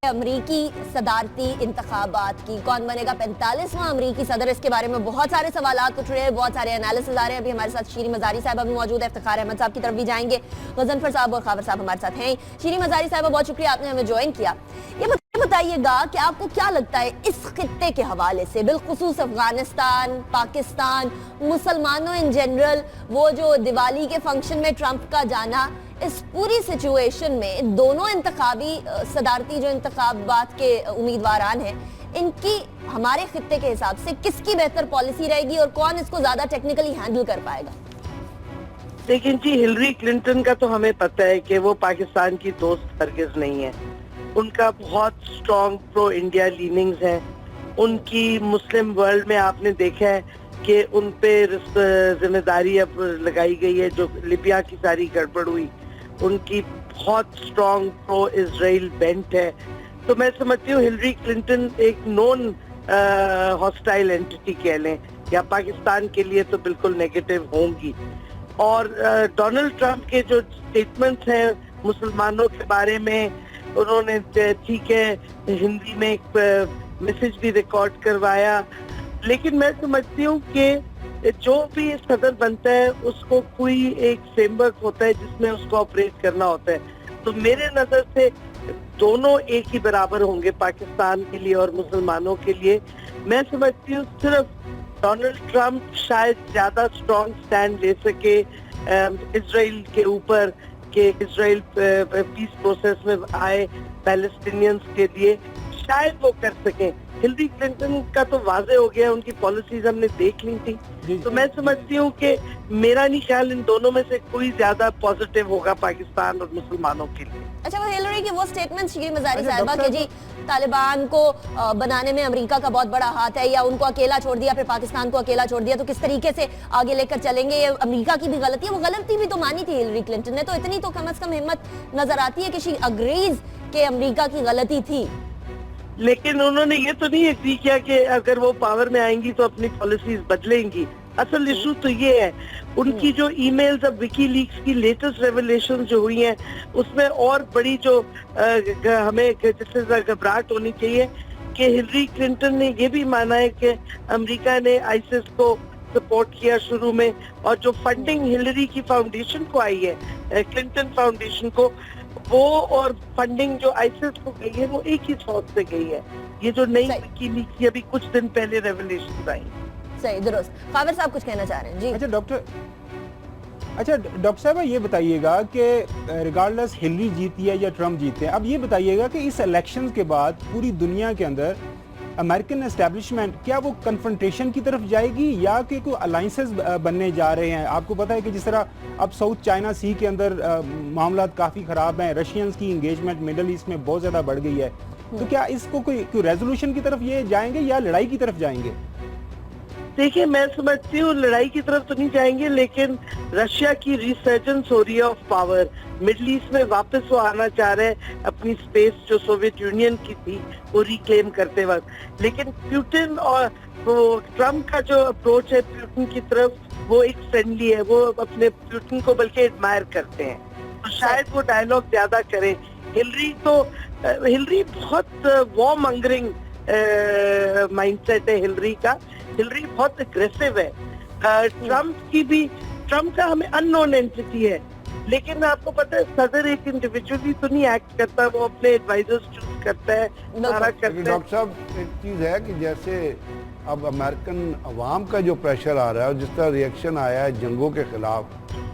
अमरीकी सदारती इंतखाबात की कौन बनेगा 45वां अमरीकी सदर, इसके बारे में बहुत सारे सवालात उठ रहे हैं, बहुत सारे एनालिसिस आ रहे हैं। अभी हमारे साथ शीरी मजारी साहब अभी मौजूद है, इफ्तिखार अहमद साहब की तरफ भी जाएंगे, गजनफर साहब और खाबर साहब हमारे साथ हैं। शीरी मजारी साहब बहुत शुक्रिया आपने हमें ज्वाइन किया। ये बताइएगा कि आपको क्या लगता है इस खित्ते के हवाले से, बिलखुसूस अफगानिस्तान, पाकिस्तान, मुसलमानों इन जनरल, वो जो दिवाली के फंक्शन में ट्रंप का जाना, इस पूरी सिचुएशन में दोनों इंतखाबी सदारती जो इंतखाबात के उम्मीदवारान हैं, इनकी हमारे खित्ते के हिसाब से किसकी बेहतर पॉलिसी रहेगी और कौन इसको ज्यादा टेक्निकली हैंडल कर पाएगा? लेकिन जी, हिलरी क्लिंटन का तो हमें पता है कि वो पाकिस्तान की दोस्त हरगिज नहीं है। उनका बहुत स्ट्रॉन्ग प्रो इंडिया लीनिंग्स है। उनकी मुस्लिम वर्ल्ड में आपने देखा है कि उन पे जिम्मेदारी अब लगाई गई है, जो लिबिया की सारी गड़बड़ हुई। उनकी बहुत स्ट्रॉन्ग प्रो इजराइल बेंट है। तो मैं समझती हूँ हिलरी क्लिंटन एक नॉन हॉस्टाइल एंटिटी कह लें, या पाकिस्तान के लिए तो बिल्कुल नेगेटिव होंगी। और डोनाल्ड ट्रंप के जो स्टेटमेंट्स हैं मुसलमानों के बारे में, उन्होंने ठीक है हिंदी में एक मैसेज भी रिकॉर्ड करवाया, लेकिन मैं समझती हूँ कि जो भी सदर बनता है उसको कोई एक फ्रेमवर्क होता है जिसमें उसको ऑपरेट करना होता है। तो मेरे नजर से दोनों एक ही बराबर होंगे पाकिस्तान के लिए और मुसलमानों के लिए। मैं समझती हूँ सिर्फ डोनाल्ड ट्रंप शायद ज्यादा स्ट्रॉन्ग स्टैंड ले सके इजराइल के ऊपर, कि इजराइल पीस प्रोसेस में आए पैलेस्टीनियंस के लिए, शायद वो कर सकें। हिलरी क्लिंटन का तो वाजे हो गया, उनकी पॉलिसीज हमने देख ली थी। तो मैं समझती हूँ कि मेरा नहीं ख्याल इन दोनों में से कोई ज्यादा पॉजिटिव होगा पाकिस्तान और मुसलमानों के लिए। अच्छा, वो हिलरी की वो स्टेटमेंट शीरी मजारी साहिबा के जी तालिबान को बनाने में अमेरिका का बहुत बड़ा हाथ है, या उनको अकेला छोड़ दिया फिर पाकिस्तान को अकेला छोड़ दिया, तो किस तरीके से आगे लेकर चलेंगे? ये अमेरिका की भी गलती है। वो गलती भी तो मानी थी हिलरी क्लिंटन ने, तो इतनी तो कम से कम हिम्मत नजर आती है कि शी अग्रीज के अमेरिका की गलती थी। लेकिन उन्होंने ये तो नहीं एग्री किया कि अगर वो पावर में आएंगी तो अपनी पॉलिसीज बदलेंगी। असल इशू तो ये है, उनकी जो ईमेल्स अब विकीलीक्स की लेटेस्ट रेवलेशन जो हुई हैं, उसमें और बड़ी जो हमें जिससे घबराहट होनी चाहिए कि हिलरी क्लिंटन ने ये भी माना है कि अमेरिका ने आईसिस को सपोर्ट किया शुरू में, और जो फंडिंग हिलरी की फाउंडेशन को आई है, क्लिंटन फाउंडेशन को, वो और फंडिंग जो आईसिस को गई है वो एक ही सोर्स से गई है। ये जो नई विकीलीक्स की अभी कुछ दिन पहले रेवलेशन आई। सही, दुरुस्त। खाबर साहब कुछ कहना चाह रहे हैं जी? अच्छा डॉक्टर साहब ये बताइएगा कि रिगार्डलेस हिलरी जीती है या ट्रंप जीते हैं, अब ये बताइएगा कि इस इलेक्शन के बाद पूरी दुनिया के अंदर अमेरिकन एस्टेब्लिशमेंट क्या वो कन्फ्रंटेशन की तरफ जाएगी या कि कोई अलाइंसेस बनने जा रहे हैं? आपको पता है कि जिस तरह अब साउथ चाइना सी के अंदर मामला काफ़ी ख़राब हैं, रशियंस की इंगेजमेंट मिडल ईस्ट में बहुत ज़्यादा बढ़ गई है, तो क्या इसको कोई रेजोल्यूशन की तरफ ये जाएंगे या लड़ाई की तरफ जाएंगे? देखिए, मैं समझती हूँ लड़ाई की तरफ तो नहीं जाएंगे, लेकिन रशिया की रिसर्जेंस हो रही है ऑफ पावर। मिडल ईस्ट में वापस वो आना चाह रहे हैं, अपनी स्पेस जो सोवियत यूनियन की थी वो रिक्लेम करते वक्त। लेकिन पुतिन और वो ट्रम्प का जो अप्रोच है पुतिन की तरफ, वो एक फ्रेंडली है, वो अपने पुतिन को बल्कि एडमायर करते हैं, तो शायद वो डायलॉग ज्यादा करें। हिलरी बहुत वॉर मंगरिंग माइंडसेट है हिलरी का। हिलरी बहुत अग्रेसिव है। ट्रम्प का हमें अननोन एंटिटी है, लेकिन आपको पता है सदर एक इंडिविजुअली तो नहीं एक्ट करता, वो अपने एडवाइजर्स चूज करता है, सारा करता है। डॉक्टर साहब, एक चीज है कि जैसे अब अमेरिकन अवाम का जो प्रेशर आ रहा है और जिस तरह रिएक्शन आया है जंगों के खिलाफ,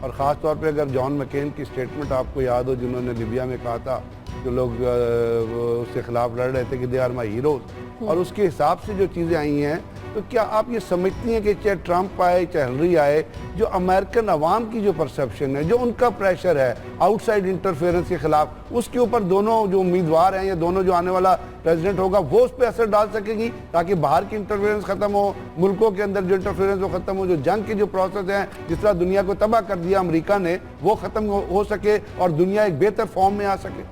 और ख़ास तौर पे अगर जॉन मैकेन की स्टेटमेंट आपको याद हो, जिन्होंने लिबिया में कहा था, जो लोग उसके खिलाफ लड़ रहे थे कि दे आर माई हीरोज, और उसके हिसाब से जो चीज़ें आई हैं, तो क्या आप ये समझती हैं कि चाहे ट्रंप आए चाहे हिलरी आए, जो अमेरिकन अवाम की जो परसेप्शन है, जो उनका प्रेशर है आउटसाइड इंटरफेरेंस के खिलाफ, उसके ऊपर दोनों जो उम्मीदवार हैं या दोनों जो आने वाला प्रेसिडेंट होगा वो उस पर असर डाल सकेगी, ताकि बाहर की इंटरफेरेंस खत्म हो, मुल्कों के अंदर जो इंटरफेरेंस वो खत्म हो, जो जंग के जो प्रोसेस हैं जिस तरह दुनिया को तबाह कर दिया अमेरिका ने, वो खत्म हो सके और दुनिया एक बेहतर फॉर्म में आ सके?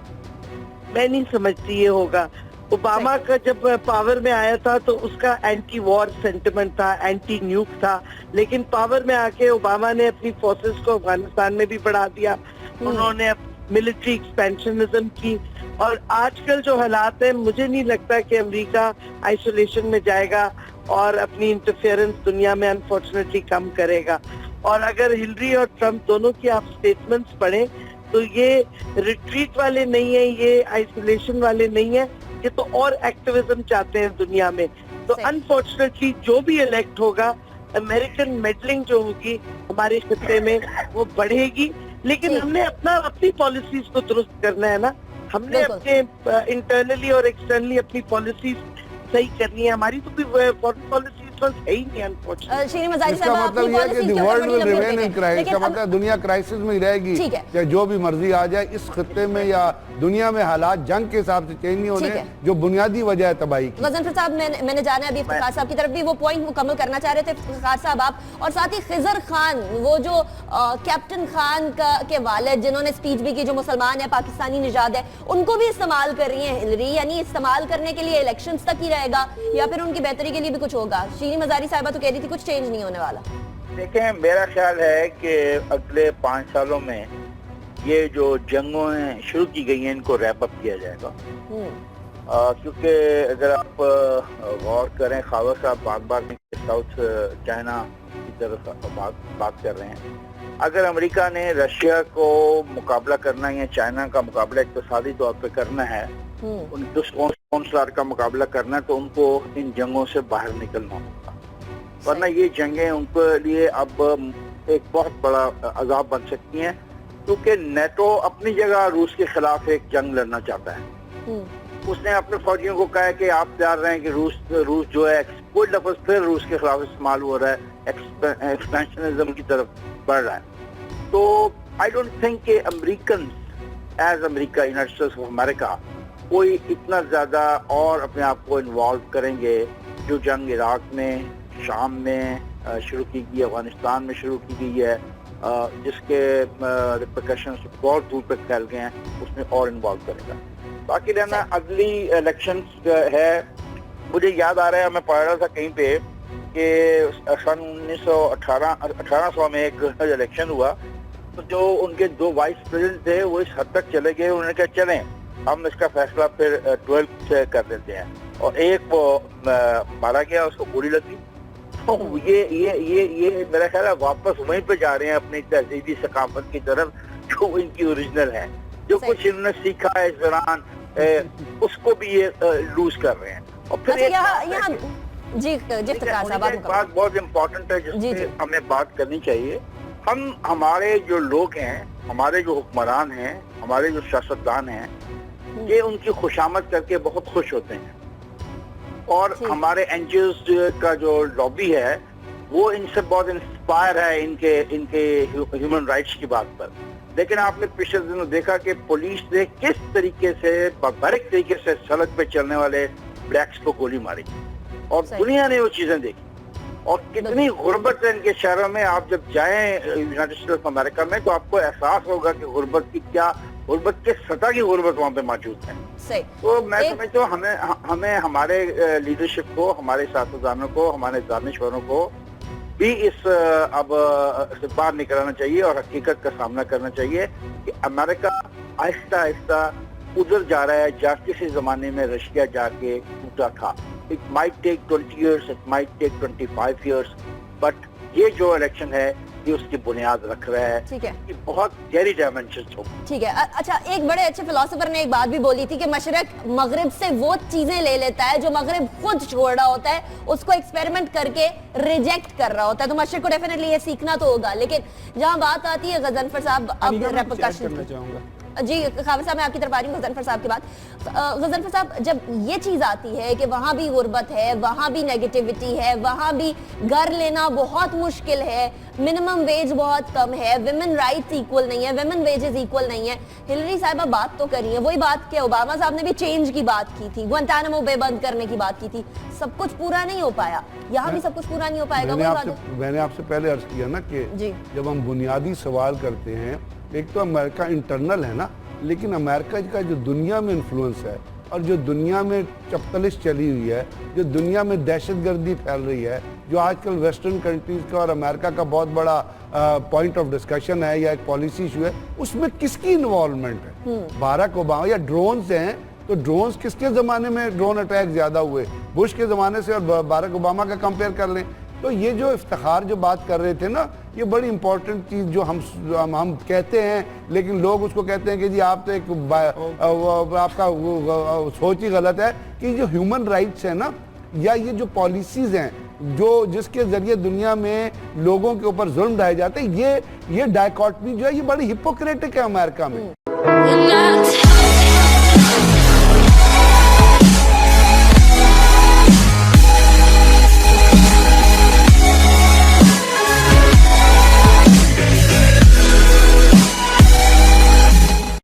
मैं नहीं समझती ये होगा। ओबामा का जब पावर में आया था तो उसका एंटी वॉर सेंटिमेंट था, एंटी न्यूक था, लेकिन पावर में आके ओबामा ने अपनी फोर्सेस को अफगानिस्तान में भी बढ़ा दिया। उन्होंने मिलिट्री एक्सपेंशनिज्म की। और आजकल जो हालात है, मुझे नहीं लगता कि अमेरिका आइसोलेशन में जाएगा और अपनी इंटरफेरेंस दुनिया में अनफॉर्चुनेटली कम करेगा। और अगर हिलरी और ट्रम्प दोनों की आप स्टेटमेंट्स पढ़ें तो ये रिट्रीट वाले नहीं है, ये आइसोलेशन वाले नहीं है, ये तो और एक्टिविज्म चाहते हैं दुनिया में। तो अनफॉर्चुनेटली जो भी इलेक्ट होगा, अमेरिकन मेडलिंग जो होगी हमारे खिते में वो बढ़ेगी। लेकिन हमने अपनी पॉलिसीज को दुरुस्त करना है ना, हमने अपने इंटरनली और एक्सटर्नली अपनी पॉलिसीज सही करनी है। हमारी तो कोई फॉरेन पॉलिसी है ही नहीं अनफॉर्चुनेटली। शीरी मजारी इसका साहब, मतलब यह है कि the world will remain in crisis। इसका मतलब दुनिया क्राइसिस में ही रहेगी, चाहे जो भी मर्जी आ जाए इस खत्ते में या दुनिया में हालात जंग के हिसाब से चेंज नहीं होने, जो बुनियादी वजह है तबाही की। गजनफर साहब, मैंने जाना है अभी इफ्तिखार साहब की तरफ भी वो पॉइंट मुकम्मल करना चाह रहे थे इफ्तिखार साहब आप, और साथ ही खिजर खान, वो जो कैप्टन खान के वालिद जिन्होंने स्पीच भी की, जो मुसलमान है, पाकिस्तानी निजाद है, उनको भी इस्तेमाल कर रही है हिलरी, यानी इस्तेमाल करने के लिए इलेक्शंस तक ही रहेगा या फिर उनकी बेहतरी के लिए भी कुछ होगा? शीरी मजारी साहिबा तो कह रही थी कुछ चेंज नहीं होने वाला। देखें, मेरा ख्याल है कि अगले 5 सालों में ये जो जंगें शुरू की गई हैं इनको रैप अप किया जाएगा। क्योंकि अगर आप गौर करें, खावर साहब बार-बार साउथ चाइना की तरफ बात कर रहे हैं। अगर अमेरिका ने रशिया को मुकाबला करना है या चाइना का मुकाबला इक़्तिसादी तौर पे करना है, उन दुश्मन का मुकाबला करना है, तो उनको इन जंगों से बाहर निकलना होगा, वरना ये जंगें उनके लिए अब एक बहुत बड़ा अजाब बन सकती हैं। क्योंकि नेटो अपनी जगह रूस के खिलाफ एक जंग लड़ना चाहता है। उसने अपने फौजियों को कहा है कि आप तैयार रहें कि रूस जो है, कोई लफ्ज फिर रूस के खिलाफ इस्तेमाल हो रहा है, एक्सपेंशनिज्म की तरफ बढ़ रहा है। तो आई डोंट थिंक कि American as America, United States of America कोई इतना ज्यादा और अपने आप को इन्वॉल्व करेंगे। जो जंग इराक में, शाम में शुरू की गई, अफगानिस्तान में शुरू की गई है, जिसके रिपरकशंस बहुत दूर तक फैल गए हैं, उसमें और इन्वॉल्व करेगा। बाकी रहना अगली इलेक्शन है। मुझे याद आ रहा है, मैं पढ़ रहा था कहीं पे कि सन 1800 में एक इलेक्शन हुआ, तो जो उनके 2 वाइस प्रेसिडेंट थे वो इस हद तक चले गए, उन्होंने कहा चलें हम इसका फैसला फिर 12 से कर देते हैं, और एक वो मारा गया, उसको गोली लगी। तो ये मेरा ख्याल है वापस वहीं पे जा रहे हैं अपनी तहजीबी सकाफत की तरफ जो इनकी ओरिजिनल है। जो कुछ इन्होंने सीखा है इस दौरान, उसको भी ये लूज कर रहे हैं। और फिर एक बात बहुत इम्पोर्टेंट है जिससे हमें बात करनी चाहिए। हमारे जो लोग हैं, हमारे जो हुक्मरान हैं, हमारे जो सियासतदान हैं, ये उनकी खुशामद करके बहुत खुश होते हैं, और हमारे एनजीओज का जो लॉबी है वो इनसे बहुत इंस्पायर है इनके ह्यूमन राइट्स की बात पर। लेकिन आपने पिछले दिनों देखा कि पुलिस ने किस तरीके से बारीक तरीके से सड़क पे चलने वाले ब्लैक्स को गोली मारी, और दुनिया ने वो चीजें देखी। और कितनी गुर्बत है इनके शहरों में। आप जब जाएं यूनाइटेड स्टेट्स ऑफ अमेरिका में तो आपको एहसास होगा कि गुर्बत के सतह की गुर्बत वहाँ पे मौजूद है। तो मैं समझता हूँ हमें हमारे लीडरशिप को, हमारे सियासतदानों को, हमारे दानिशवरों को भी इस अब से बाहर निकलना चाहिए और हकीकत का सामना करना चाहिए कि अमेरिका आहिस्ता आहिस्ता उधर जा रहा है जहाँ किसी जमाने में रशिया जाके टूटा था। It might take 20 years, it might take 25 years, but ये जो इलेक्शन है ये उसकी बुनियाद रख रहा है। ठीक है, कि बहुत गहरी डायमेंशंस हो। ठीक है। अच्छा, एक बड़े अच्छे फिलोसोफर ने एक बात भी बोली थी कि मशरक मगरिब से वो चीजें ले लेता है जो मगरिब खुद छोड़ रहा होता है, उसको एक्सपेरिमेंट करके रिजेक्ट कर रहा होता है। तो मशरक को डेफिनेटली ये सीखना तो होगा। लेकिन जहां बात आती है गजनफर साहब, अब रेपरकशन, जी खावर साहब मैं आपकी तरफ आ रही हूँ गजनफर साहब के बाद। गजनफर साहब, जब ये चीज आती है कि वहां भी गुर्बत है, वहां भी नेगेटिविटी है, वहां भी घर लेना बहुत मुश्किल है, मिनिमम वेज बहुत कम है, विमेन राइट्स इक्वल नहीं है, विमेन वेजेस इक्वल नहीं है, हिलरी साहिबा बात तो करी है, वही बात कि ओबामा साहब ने भी चेंज की बात की थी, गुआंटानामो बे बंद करने की बात की थी, सब कुछ पूरा नहीं हो पाया। यहाँ भी सब कुछ पूरा नहीं हो पाएगा। मैंने आपसे पहले अर्ज किया ना कि जब हम बुनियादी सवाल करते हैं, एक तो अमेरिका इंटरनल है ना, लेकिन अमेरिका का जो दुनिया में इन्फ्लुएंस है और जो दुनिया में चपतलिश चली हुई है, जो दुनिया में दहशतगर्दी फैल रही है, जो आजकल वेस्टर्न कंट्रीज का और अमेरिका का बहुत बड़ा पॉइंट ऑफ डिस्कशन है या एक पॉलिसी इशू है, उसमें किसकी इन्वॉल्वमेंट है? बाराक ओबामा या ड्रोन्स हैं, तो ड्रोन्स किसके ज़माने में ड्रोन अटैक ज़्यादा हुए? बुश के ज़माने से और बाराक ओबामा का कंपेयर कर लें। तो ये जो इफ्तिखार जो बात कर रहे थे ना, ये बड़ी इंपॉर्टेंट चीज़ जो हम कहते हैं, लेकिन लोग उसको कहते हैं कि जी आप तो आपका सोच ही गलत है कि जो ह्यूमन राइट्स है ना, या ये जो पॉलिसीज़ हैं जो जिसके ज़रिए दुनिया में लोगों के ऊपर जुल्म ढाए जाते हैं, ये डायकॉटमी जो है ये बड़ी हिपोक्रेटिक है अमेरिका में।